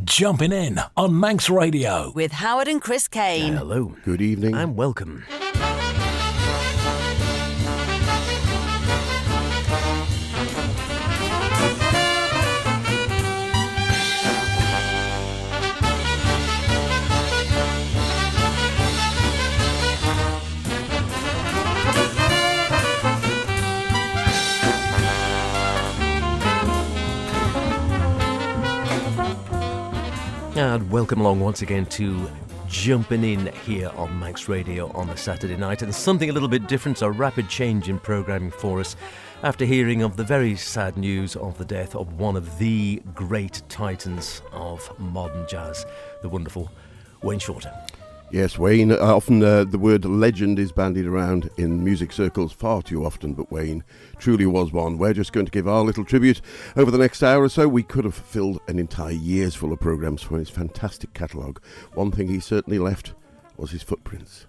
Jumpin' In on Manx Radio. With Howard and Chris Kane. Hello. Good evening. And welcome. And welcome along once again to Jumpin' In here on Manx Radio on a Saturday night. And something a little bit different, a rapid change in programming for us after hearing of the very sad news of the death of one of the great titans of modern jazz, the wonderful Wayne Shorter. Yes, Wayne. Often the word legend is bandied around in music circles far too often, but Wayne truly was one. We're just going to give our little tribute over the next hour or so. We could have filled an entire year's full of programmes from his fantastic catalogue. One thing he certainly left was his footprints.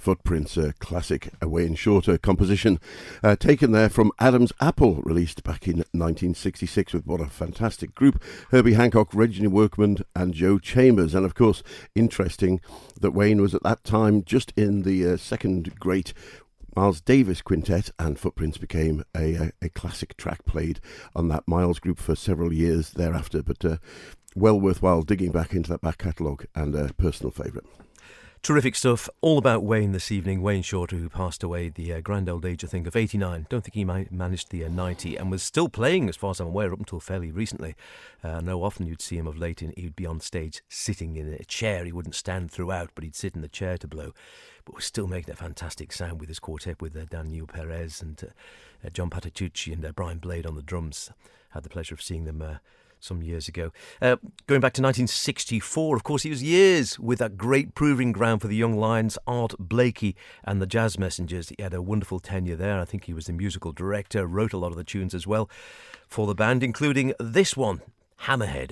Footprints, a classic Wayne Shorter composition, taken there from Adam's Apple, released back in 1966 with what a fantastic group, Herbie Hancock, Reggie Workman and Joe Chambers. And of course, interesting that Wayne was at that time just in the second great Miles Davis Quintet, and Footprints became a classic track played on that Miles group for several years thereafter, but well worthwhile digging back into that back catalogue, and a personal favourite. Terrific stuff. All about Wayne this evening. Wayne Shorter, who passed away at the grand old age, I think, of 89. Don't think he managed the 90, and was still playing, as far as I'm aware, up until fairly recently. I know often you'd see him of late, and he'd be on stage sitting in a chair. He wouldn't stand throughout, but he'd sit in the chair to blow. But was still making a fantastic sound with his quartet with Daniel Perez and John Patitucci and Brian Blade on the drums. Had the pleasure of seeing them some years ago. Going back to 1964, of course, he was years with that great proving ground for the Young Lions, Art Blakey and the Jazz Messengers. He had a wonderful tenure there. I think he was the musical director, wrote a lot of the tunes as well for the band, including this one, Hammerhead.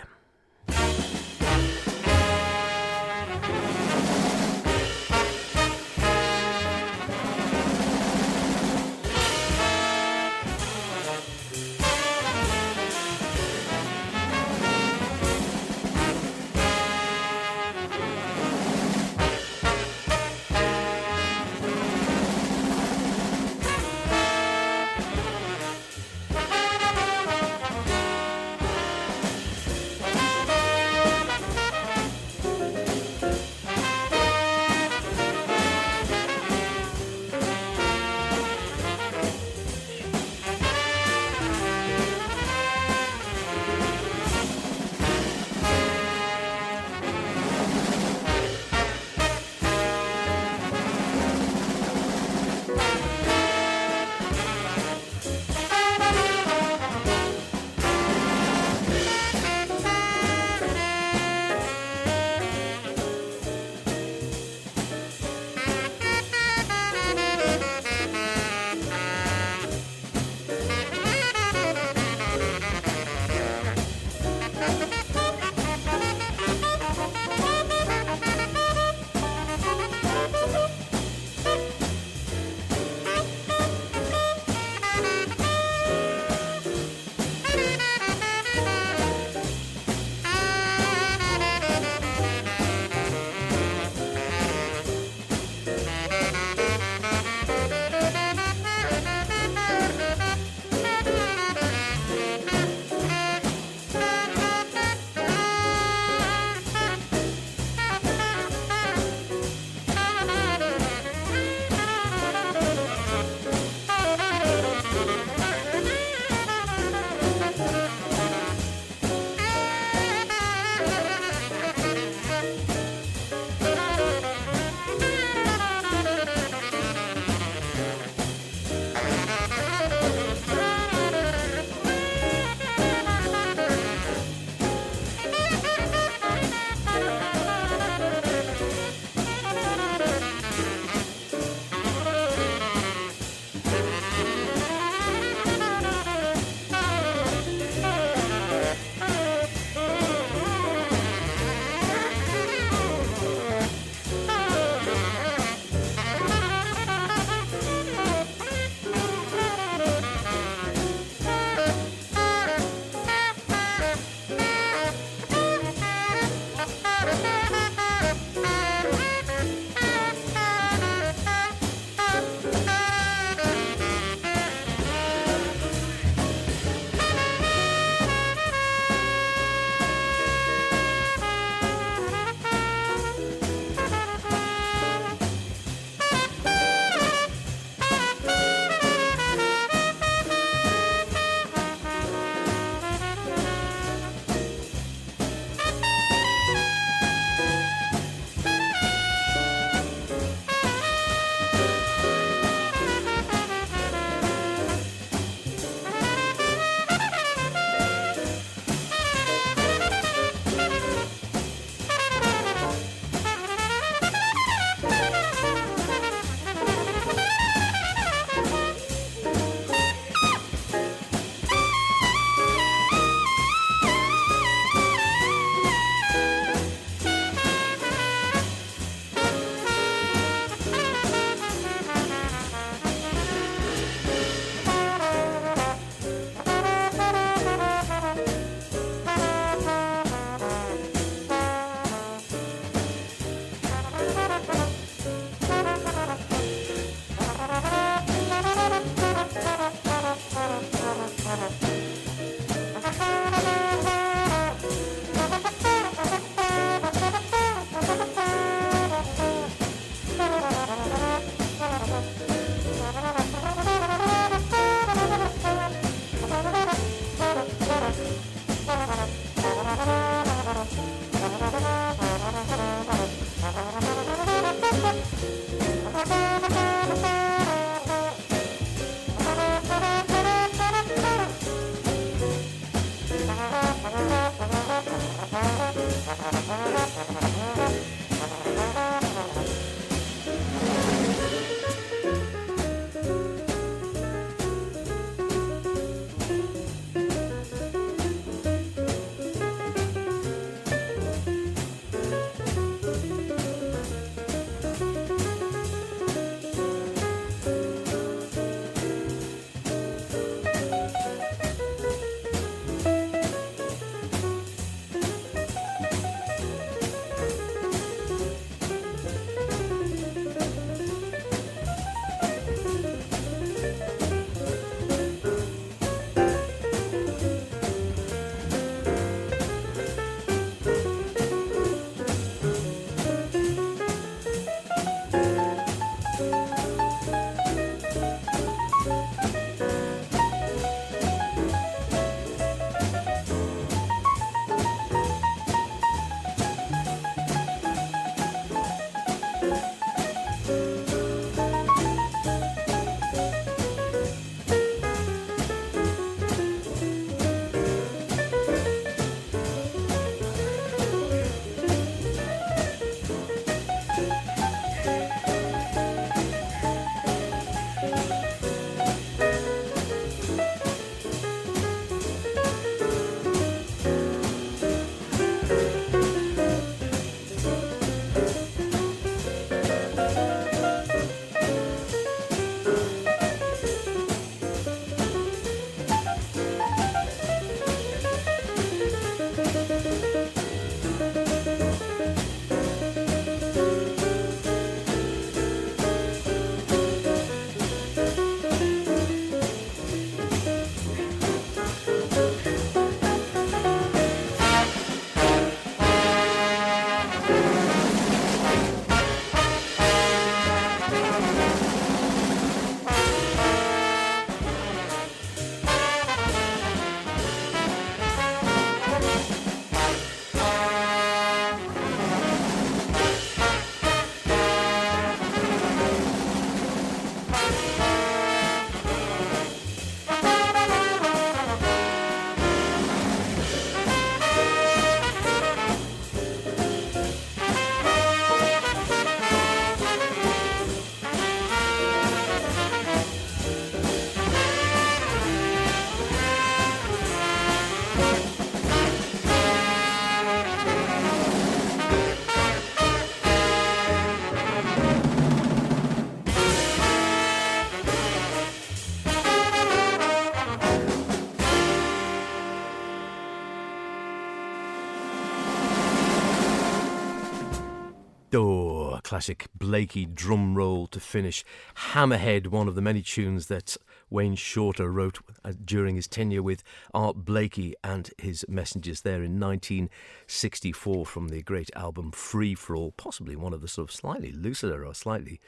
Oh, a classic Blakey drum roll to finish. Hammerhead, one of the many tunes that Wayne Shorter wrote during his tenure with Art Blakey and his Messengers there in 1964 from the great album Free For All, possibly one of the sort of slightly looser or slightly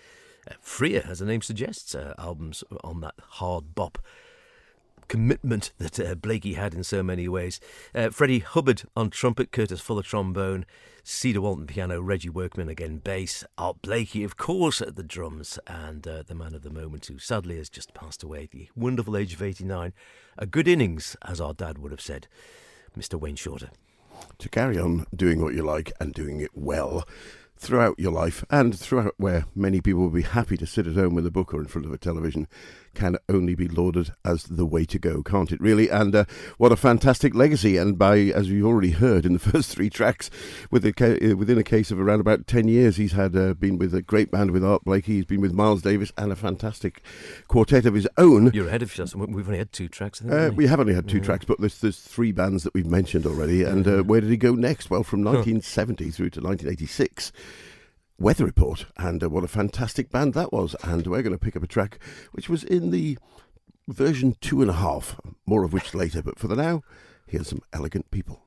freer, as the name suggests, albums on that hard bop commitment that Blakey had in so many ways. Freddie Hubbard on trumpet, Curtis Fuller trombone, Cedar Walton piano, Reggie Workman again bass, Art Blakey of course at the drums, and the man of the moment who sadly has just passed away at the wonderful age of 89. A good innings, as our dad would have said, Mr. Wayne Shorter. To carry on doing what you like and doing it well throughout your life, and throughout where many people will be happy to sit at home with a book or in front of a television, can only be lauded as the way to go, can't it really? And what a fantastic legacy. And by, as you've already heard in the first three tracks, within a case of around about 10 years, he's had been with a great band with Art Blakey, he's been with Miles Davis and a fantastic quartet of his own. You're ahead of us. We've only had two tracks, I think. We have only had two tracks, but there's three bands that we've mentioned already. And where did he go next? Well, from 1970 through to 1986. Weather Report, and what a fantastic band that was. And we're going to pick up a track which was in the version 2.5, more of which later, but for the now, here's some Elegant People.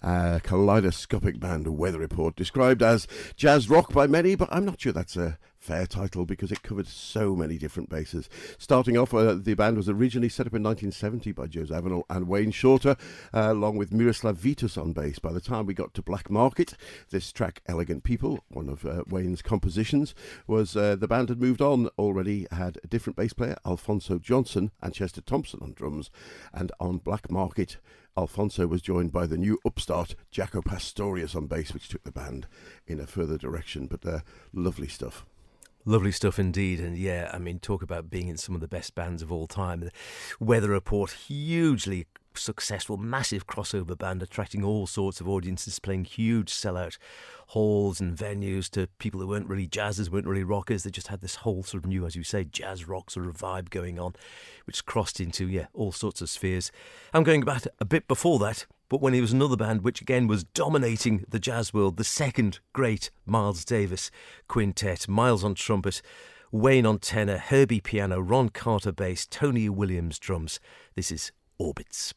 kaleidoscopic band Weather Report, described as jazz rock by many, but I'm not sure that's a fair title because it covered so many different bases. Starting off, the band was originally set up in 1970 by Joe Zawinul and Wayne Shorter, along with Miroslav Vitus on bass. By the time we got to Black Market, this track, Elegant People, one of Wayne's compositions, was the band had moved on, already had a different bass player, Alfonso Johnson, and Chester Thompson on drums. And on Black Market, Alfonso was joined by the new upstart Jaco Pastorius on bass, which took the band in a further direction. But lovely stuff. Lovely stuff indeed. And yeah, I mean, talk about being in some of the best bands of all time. Weather Report, hugely successful, massive crossover band, attracting all sorts of audiences, playing huge sellout halls and venues to people who weren't really jazzers, weren't really rockers. They just had this whole sort of new, as you say, jazz rock sort of vibe going on, which crossed into, yeah, all sorts of spheres. I'm going back a bit before that, but when he was another band which again was dominating the jazz world, the second great Miles Davis quintet, Miles on trumpet, Wayne on tenor, Herbie piano, Ron Carter bass, Tony Williams drums. This is Orbits.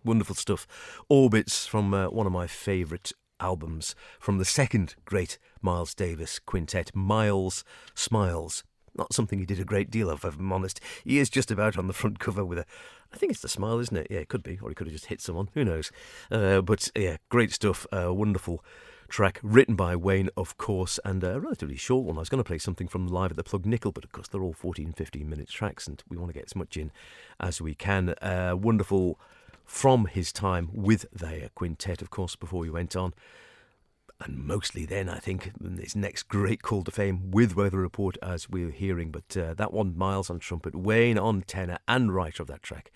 Wonderful stuff. Orbits from one of my favourite albums from the second great Miles Davis quintet, Miles Smiles. Not something he did a great deal of, if I'm honest. He is just about on the front cover with I think it's the smile, isn't it? Yeah, it could be. Or he could have just hit someone. Who knows? But yeah, great stuff. Wonderful track written by Wayne, of course, and a relatively short one. I was going to play something from Live at the Plug Nickel, but of course they're all 14-15 minute tracks and we want to get as much in as we can. Wonderful from his time with the quintet, of course, before he went on, and mostly then, I think, his next great call to fame with Weather Report, as we're hearing. But that one, Miles on trumpet, Wayne on tenor and writer of that track,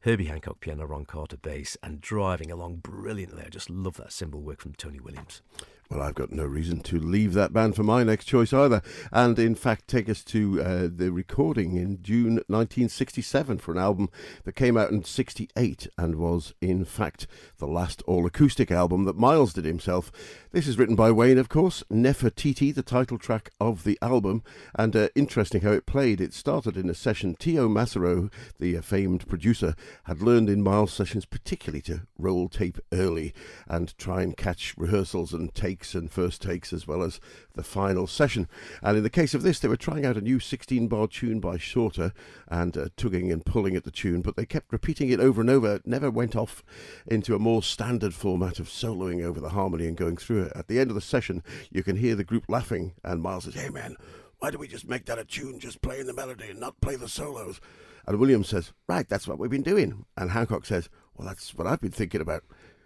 Herbie Hancock piano, Ron Carter bass, and driving along brilliantly. I just love that cymbal work from Tony Williams. Well, I've got no reason to leave that band for my next choice either, and in fact take us to the recording in June 1967 for an album that came out in 68 and was in fact the last all-acoustic album that Miles did himself. This is written by Wayne, of course, Nefertiti, the title track of the album, and interesting how it played. It started in a session. Tio Macero, the famed producer, had learned in Miles sessions particularly to roll tape early and try and catch rehearsals and takes and first takes as well as the final session. And in the case of this, they were trying out a new 16-bar tune by Shorter and tugging and pulling at the tune, but they kept repeating it over and over. It never went off into a more standard format of soloing over the harmony and going through it. At the end of the session, you can hear the group laughing, and Miles says, "Hey man, why do we just make that a tune, just playing the melody and not play the solos?" And Williams says, "Right, that's what we've been doing." And Hancock says, "Well, that's what I've been thinking about."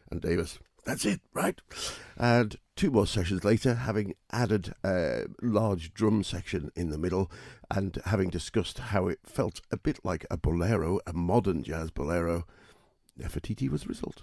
And Davis, "That's it, right?" And 2 more sessions later, having added a large drum section in the middle and having discussed how it felt a bit like a bolero, a modern jazz bolero, Nefertiti was the result.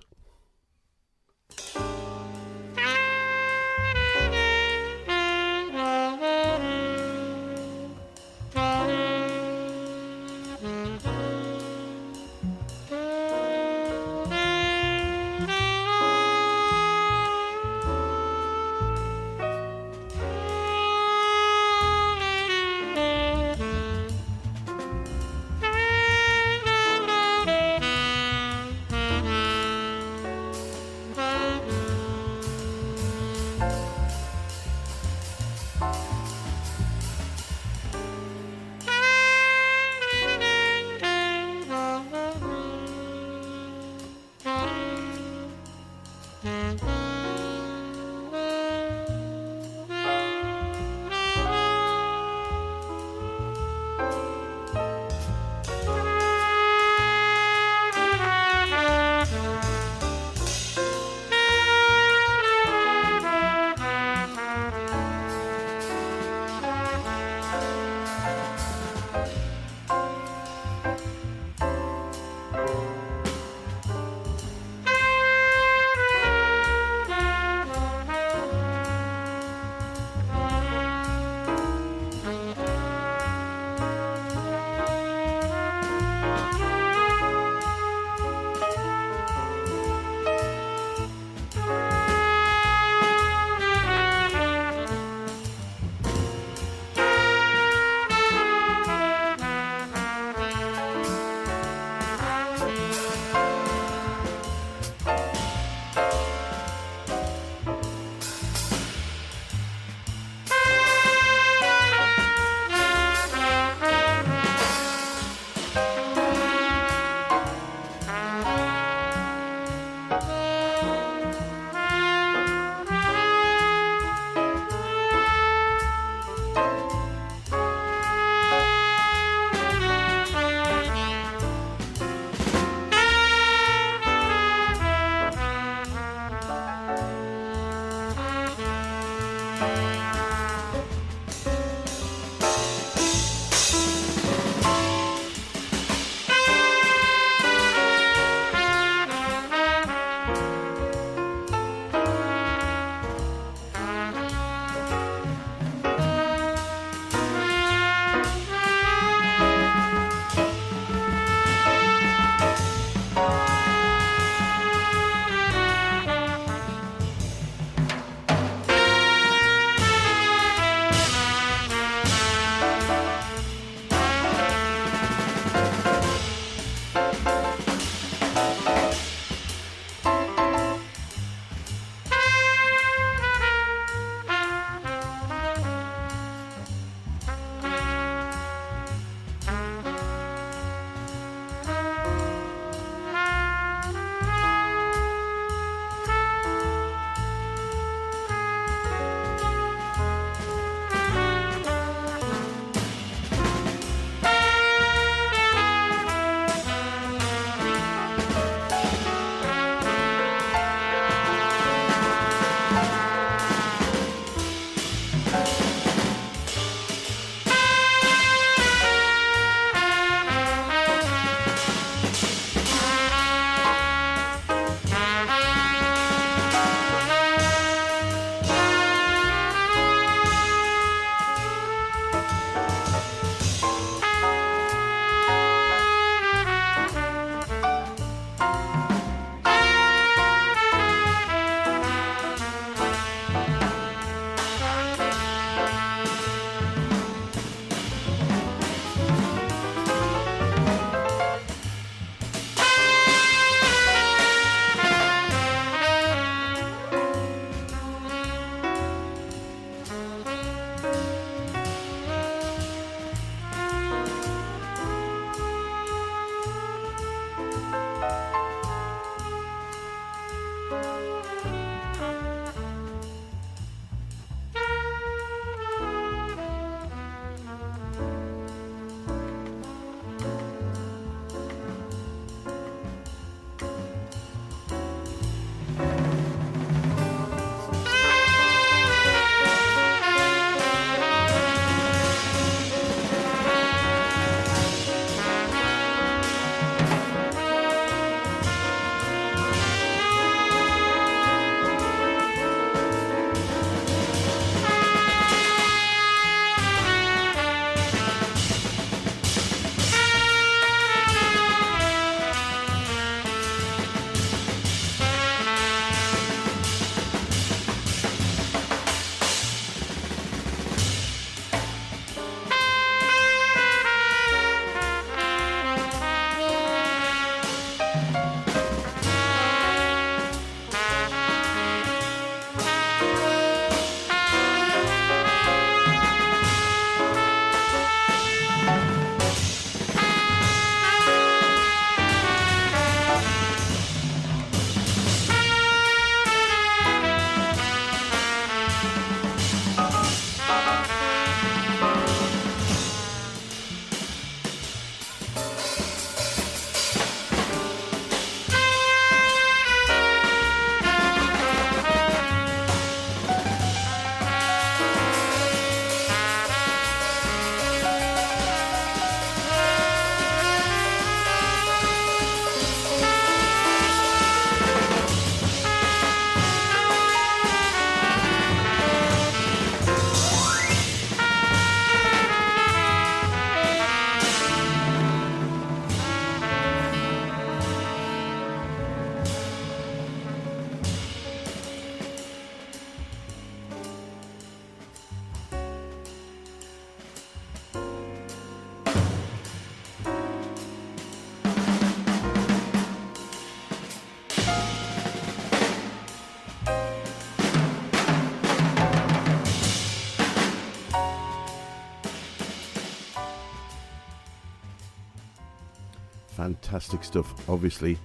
Fantastic stuff. Obviously,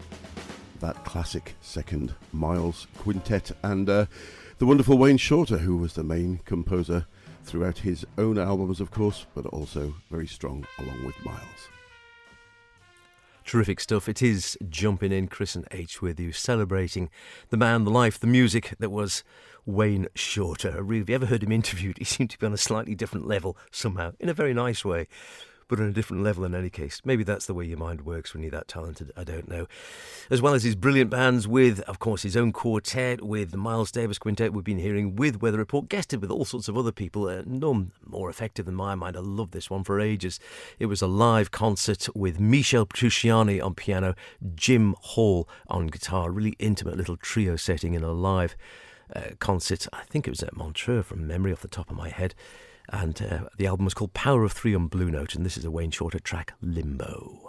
that classic second Miles Quintet and the wonderful Wayne Shorter, who was the main composer throughout his own albums, of course, but also very strong along with Miles. Terrific stuff. It is Jumping In, Chris and H with you, celebrating the man, the life, the music that was Wayne Shorter. Have you ever heard him interviewed? He seemed to be on a slightly different level somehow, in a very nice way, but on a different level in any case. Maybe that's the way your mind works when you're that talented, I don't know. As well as his brilliant bands with, of course, his own quartet, with the Miles Davis Quintet we've been hearing, with Weather Report, guested with all sorts of other people, none more effective than my mind. I loved this one for ages. It was a live concert with Michel Petrucciani on piano, Jim Hall on guitar, really intimate little trio setting in a live concert. I think it was at Montreux from memory off the top of my head. And the album was called Power of Three on Blue Note, and this is a Wayne Shorter track, Limbo.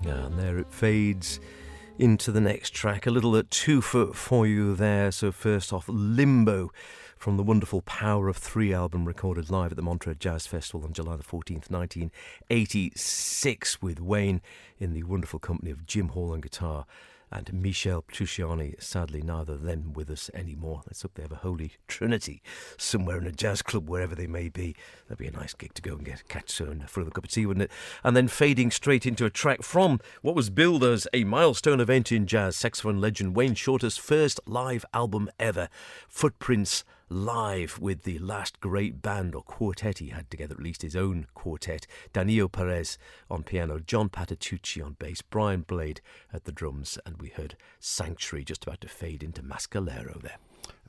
And there it fades into the next track. A little twofer for you there. So first off, Limbo from the wonderful Power of Three album, recorded live at the Montreux Jazz Festival on July the 14th, 1986, with Wayne in the wonderful company of Jim Hall on guitar and Michel Petrucciani, sadly neither of them with us anymore. Let's hope they have a holy trinity somewhere in a jazz club, wherever they may be. That'd be a nice gig to go and catch soon for a cup of tea, wouldn't it? And then fading straight into a track from what was billed as a milestone event in jazz, saxophone legend Wayne Shorter's first live album ever, Footprints Live, with the last great band or quartet he had together, at least his own quartet. Danilo Perez on piano, John Patitucci on bass, Brian Blade at the drums, and we heard Sanctuary just about to fade into Mascalero there.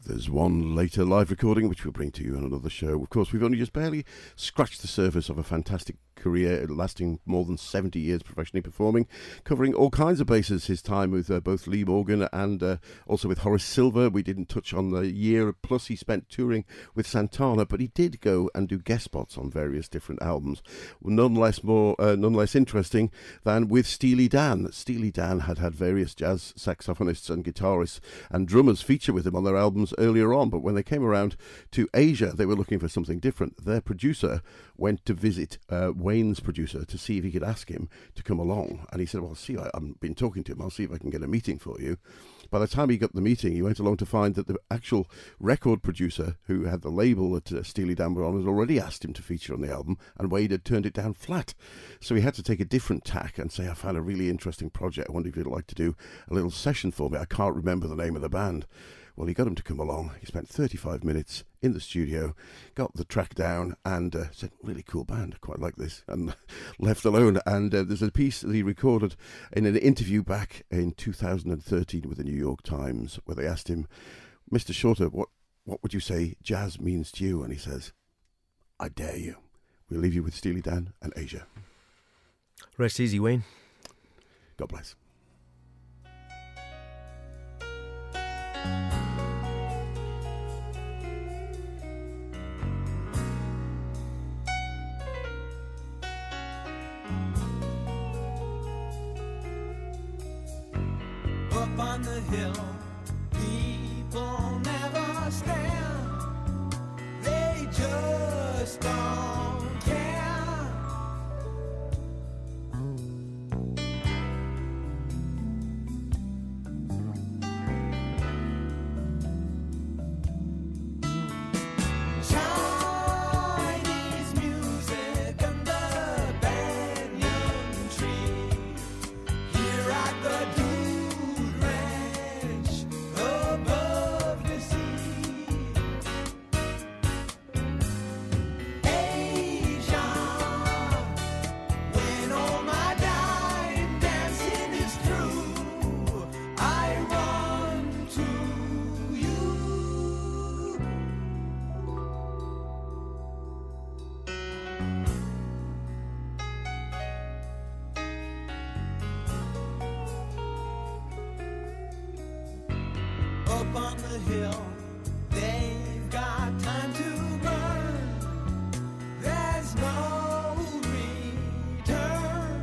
There's one later live recording which we'll bring to you in another show. Of course, we've only just barely scratched the surface of a fantastic career lasting more than 70 years professionally performing, covering all kinds of bases. His time with both Lee Morgan and also with Horace Silver. We didn't touch on the year plus he spent touring with Santana, but he did go and do guest spots on various different albums. None less interesting than with Steely Dan. Steely Dan had various jazz saxophonists and guitarists and drummers feature with him on their albums earlier on, but when they came around to Asia, they were looking for something different. Their producer went to visit Wayne's producer to see if he could ask him to come along, and he said, well, see, I've been talking to him, I'll see if I can get a meeting for you. By the time he got the meeting, he went along to find that the actual record producer who had the label that Steely Dan were on had already asked him to feature on the album, and Wade had turned it down flat. So he had to take a different tack and say, I found a really interesting project, I wonder if you'd like to do a little session for me. I can't remember the name of the band. Well, he got him to come along. He spent 35 minutes in the studio, got the track down, and said, really cool band, I quite like this, and left alone. And there's a piece that he recorded in an interview back in 2013 with the New York Times, where they asked him, Mr. Shorter, what would you say jazz means to you? And he says, I dare you. We'll leave you with Steely Dan and Asia. Rest easy, Wayne. God bless. Up on the hill, people never stand. They just don't care. Chinese music under banyan tree. Here at the Dude Ranch above the sea. Asia, when all my dime dancing is through, I run to you. Up on the hill, they've got time to burn. There's no return.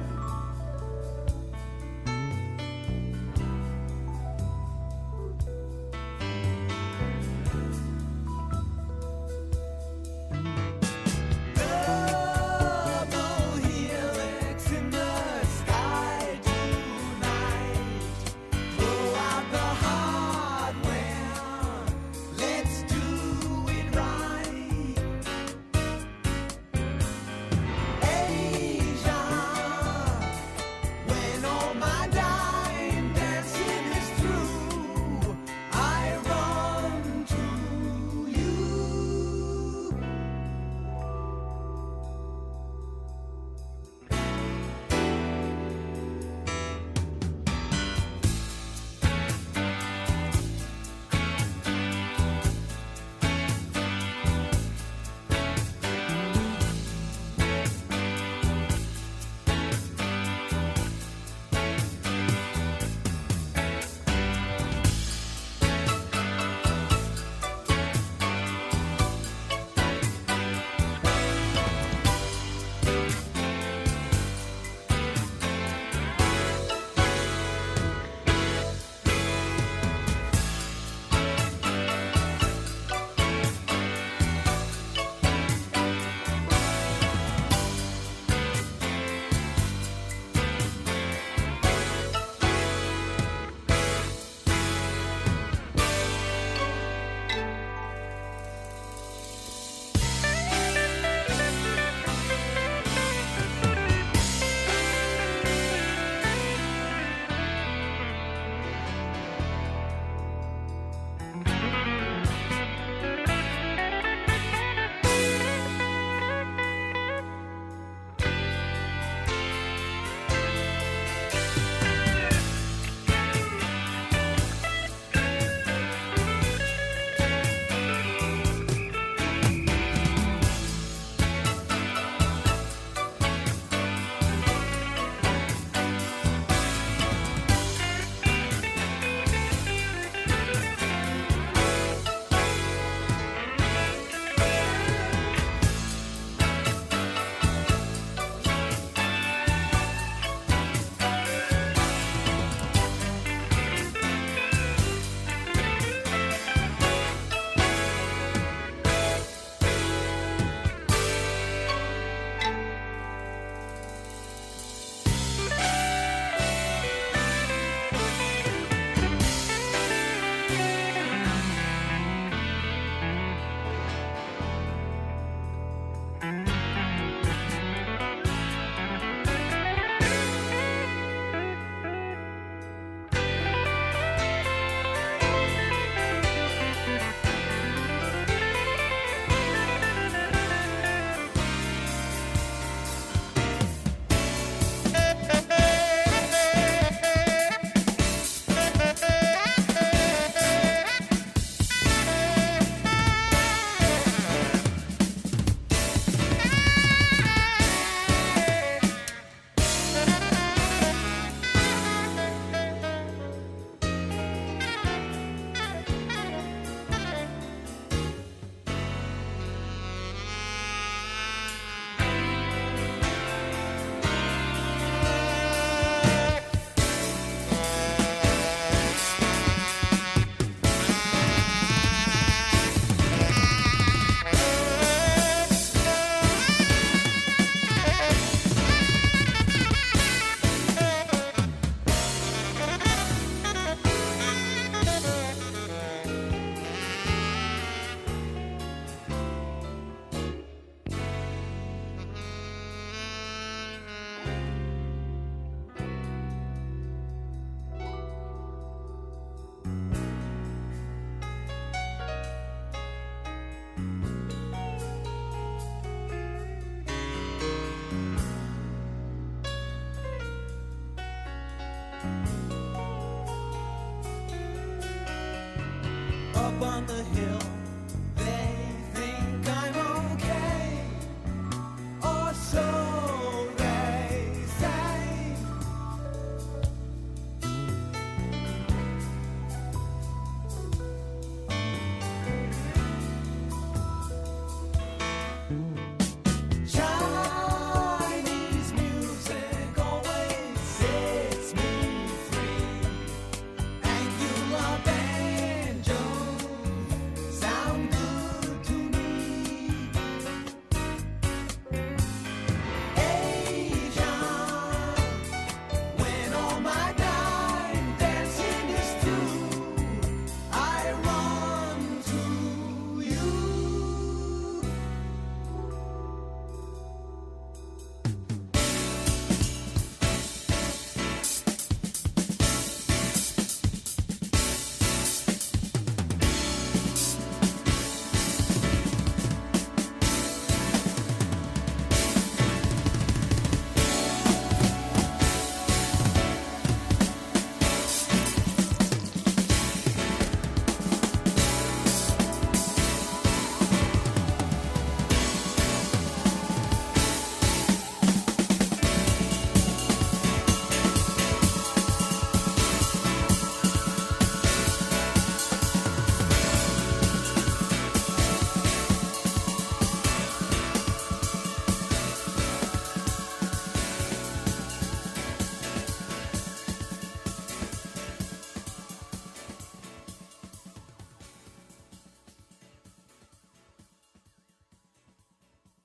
on the hill.